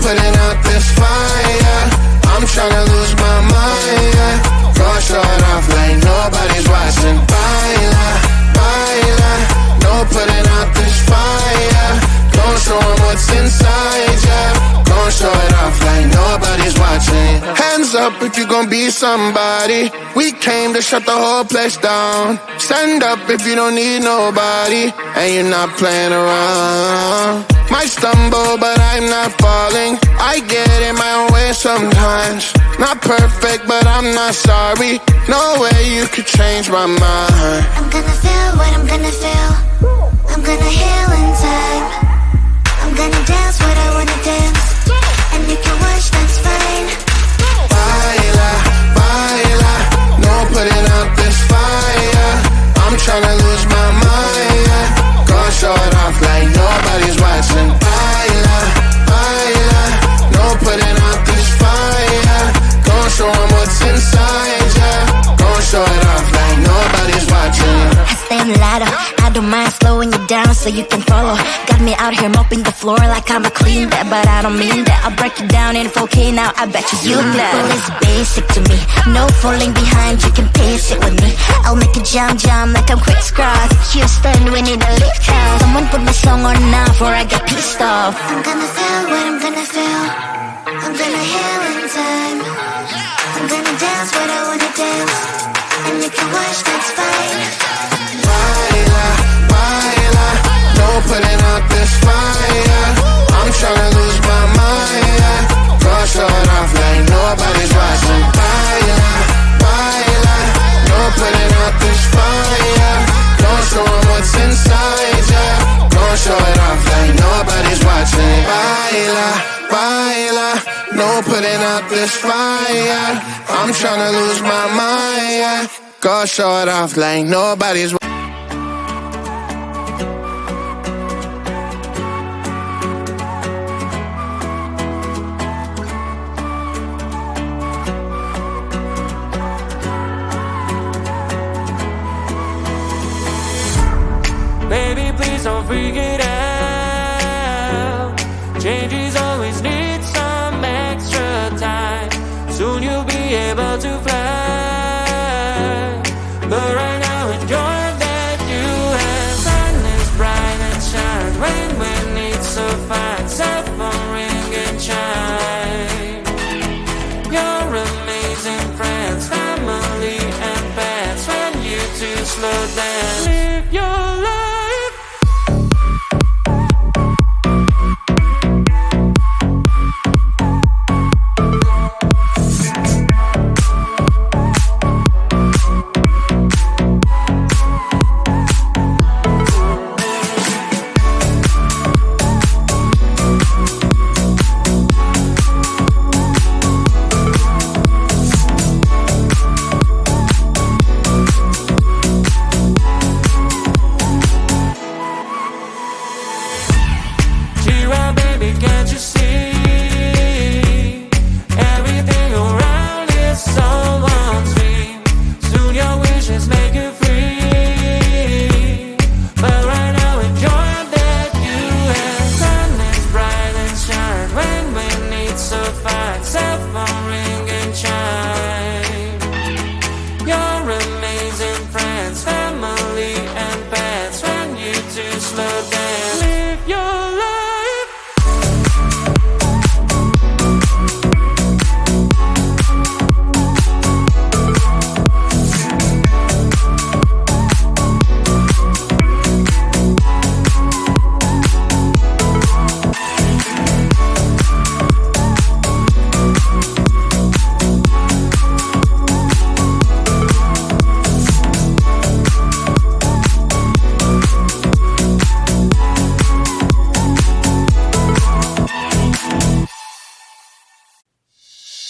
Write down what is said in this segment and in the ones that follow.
Putting out this fire, I'm tryna lose my mind, yeah. Go show it off like nobody's watching. Baila, baila, no putting out this fire. Don't show 'em what's inside, yeah. Don't show it off like nobody's watching. Hands up if you gon' be somebody. We came to shut the whole place down. Stand up if you don't need nobody, and you're not playing around. Might stumble, but I'm not falling. I get in my own way sometimes. Not perfect, but I'm not sorry. No way you could change my mind. I'm gonna feel what I'm gonna feel. I'm gonna heal in time. I'm gonna dance what I wanna dance. And you can watch, that's fine. Baila, baila, no putting out this fire. I'm tryna lose my mind, yeah. Go show it off like nobody's watching. Baila, baila, no putting out this fire. Go show 'em what's inside, yeah. Go show it off like nobody's watching. I stand louder, I don't mind slowing you down so you can follow. Got me out here mopping the floor like I'm a clean that, but I don't mean that. I'll break it down in 4K now, I bet you glad. Well, it's basic to me, no falling behind, you can pace it with me. I'll make a jump like I'm crisscross. Houston, we need a lift house. Someone put my song on now before I get pissed off. I'm gonna feel what I'm gonna feel. I'm gonna heal in time. I'm gonna dance what I wanna dance. And you can watch, that's fine. Baila, baila, no putting out this fire. I'm tryna lose my mind, yeah. Go show it off like nobody's watching. Baila, baila, no putting out this fire. Don't show 'em what's inside, yeah. Don't show it off like nobody's watching. Baila, baila, no putting out this fire. I'm tryna lose my mind, yeah. Go show it off like nobody's watching. Baby, please don't freak it out. Changes always need some extra time. Soon you'll be able to fly. But right now enjoy that you have. Sun is bright and shine. Rain when it's so fine. Cell phone ring and chime. Your amazing friends, family and pets. When you two slow down, live your life.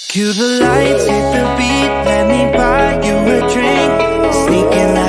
Cue the lights, hit the beat, let me buy you a drink. Sneaking out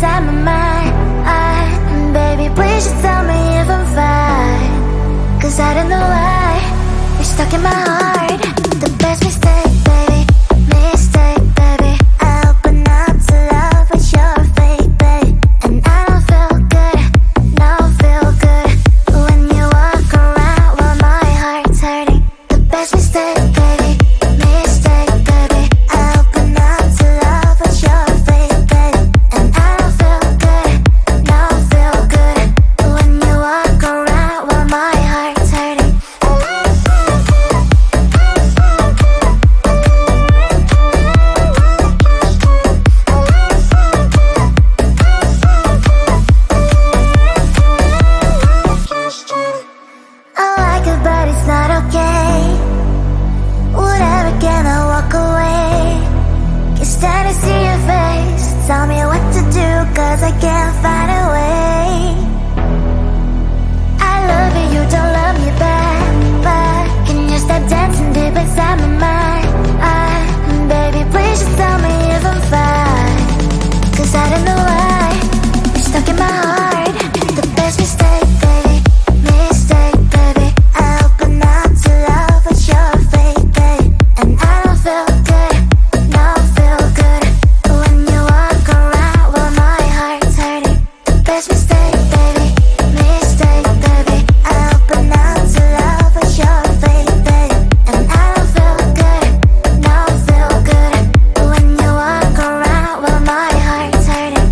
inside my mind. Baby, please just tell me if I'm fine. 'Cause I don't know why you're stuck in my heart. The best mistake, baby, mistake, baby. I open up to love, but you're fake, babe. And I don't feel good, no feel good when you walk around while my heart's hurting. The best mistake, baby, mistake, baby. I open up to love, but you're fake, babe. And I don't feel good, no feel good when you walk around while my heart's hurting. I like it, but it's not okay. Whatever, can I walk away? Can't stand to see your face. Tell me what to do, 'cause I can't find a way. I love you, you don't love me back. But can you stop dancing deep inside my mind? Baby, please just tell me if I'm fine. 'Cause I don't know why you're stuck in my heart. The best mistake, baby, mistake, baby. I open up to love, but you're fake, babe. And I don't feel good, no feel good when you walk around while my heart's hurting. The best mistake, baby, mistake, baby. I open up to love, but you're fake, babe. And I don't feel good, no feel good when you walk around while my heart's hurting.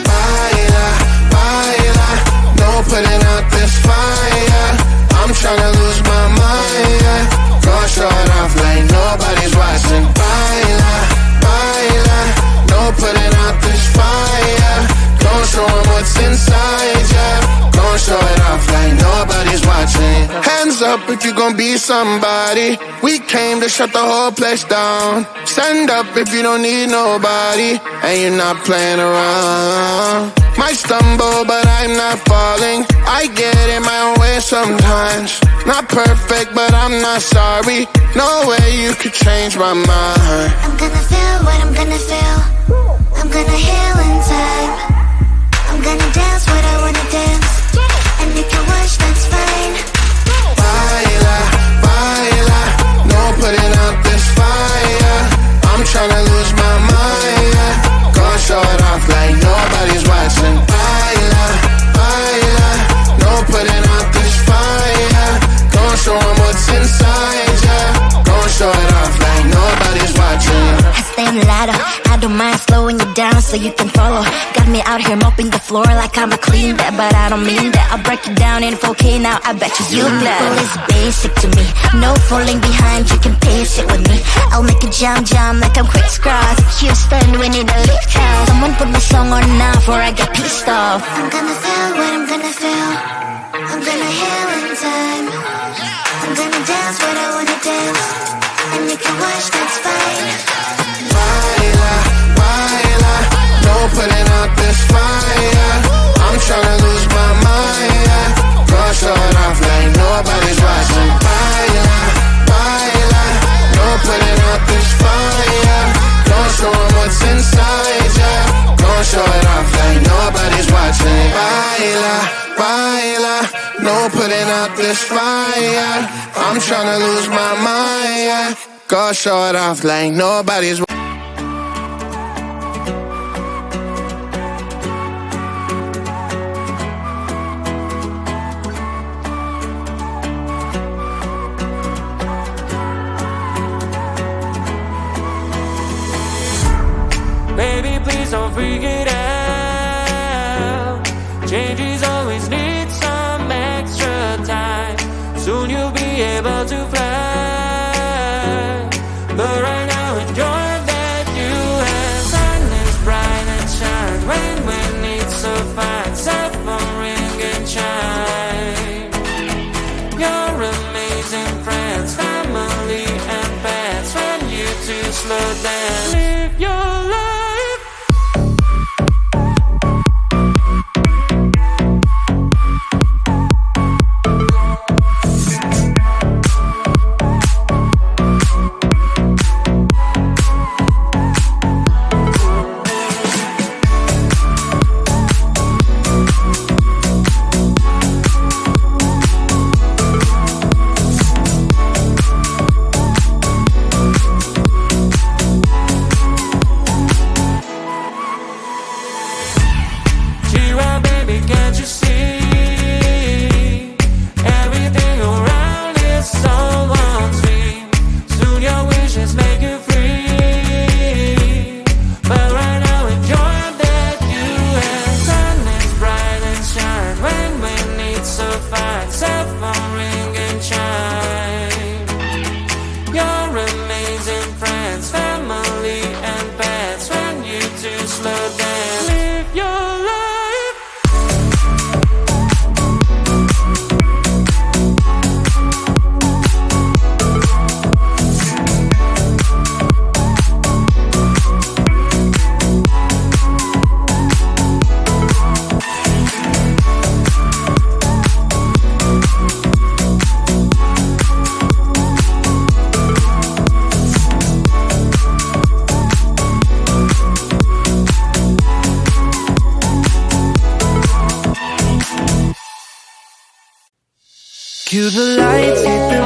Baila, baila, no putting out this fire. I'm tryna lose my mind, yeah. Go short off like nobody's watching. Baila, baila, no putting out this fire. Don't show 'em what's inside, yeah. Don't show it off like nobody's watching. Hands up if you gon' be somebody. We came to shut the whole place down. Stand up if you don't need nobody and you're not playing around. Might stumble, but I'm not falling. I get in my own way sometimes. Not perfect, but I'm not sorry. No way you could change my mind. I'm gonna feel what I'm gonna feel. I'm gonna heal in time. I'm gonna dance what I wanna dance. And you can watch, that's fine. Baila, baila, no putting out this fire. I'm tryna lose my mind, yeah. Go show it off like nobody's watching. Baila, baila, no putting out this fire. Don't show 'em what's inside, yeah. Don't show it off like nobody's watching. I stay on ladder, I don't mind slowing you down so you can follow. Got me out here mopping the floor like I'm a clean that, but I don't mean that. I'll break it down in 4K now, I bet you glad. Well, it's basic to me, no falling behind, you can pace it with me. I'll make a jump like I'm crisscross. Houston, we need a lift house. Someone put my song on now before I get pissed off. I'm gonna feel what I'm gonna feel. I'm gonna heal in time. I'm gonna dance what I wanna dance. And you can watch, that's fine. Baila, baila, no putting out this fire. I'm tryna lose my mind, yeah. Go show it off like nobody's watching. Baila, baila, no putting out this fire. Don't show 'em what's inside, yeah. Don't show it off like nobody's watching. Baila, baila, no putting out this fire. I'm tryna lose my mind, yeah. Go show it off like nobody's watching. Baby, please don't freak it out. Changes always need some extra time. Soon you'll be able to fly. But right now enjoy that you slow down. Live your life. Can't you see? Everything around is so on stream. Soon your wishes make you free. But right now enjoy that you have. Sun is bright and shine when we need so fine. Cell phone ring and chime. Your amazing friends, family and pets. When you do slow down, live your life. Cue the lights, hit the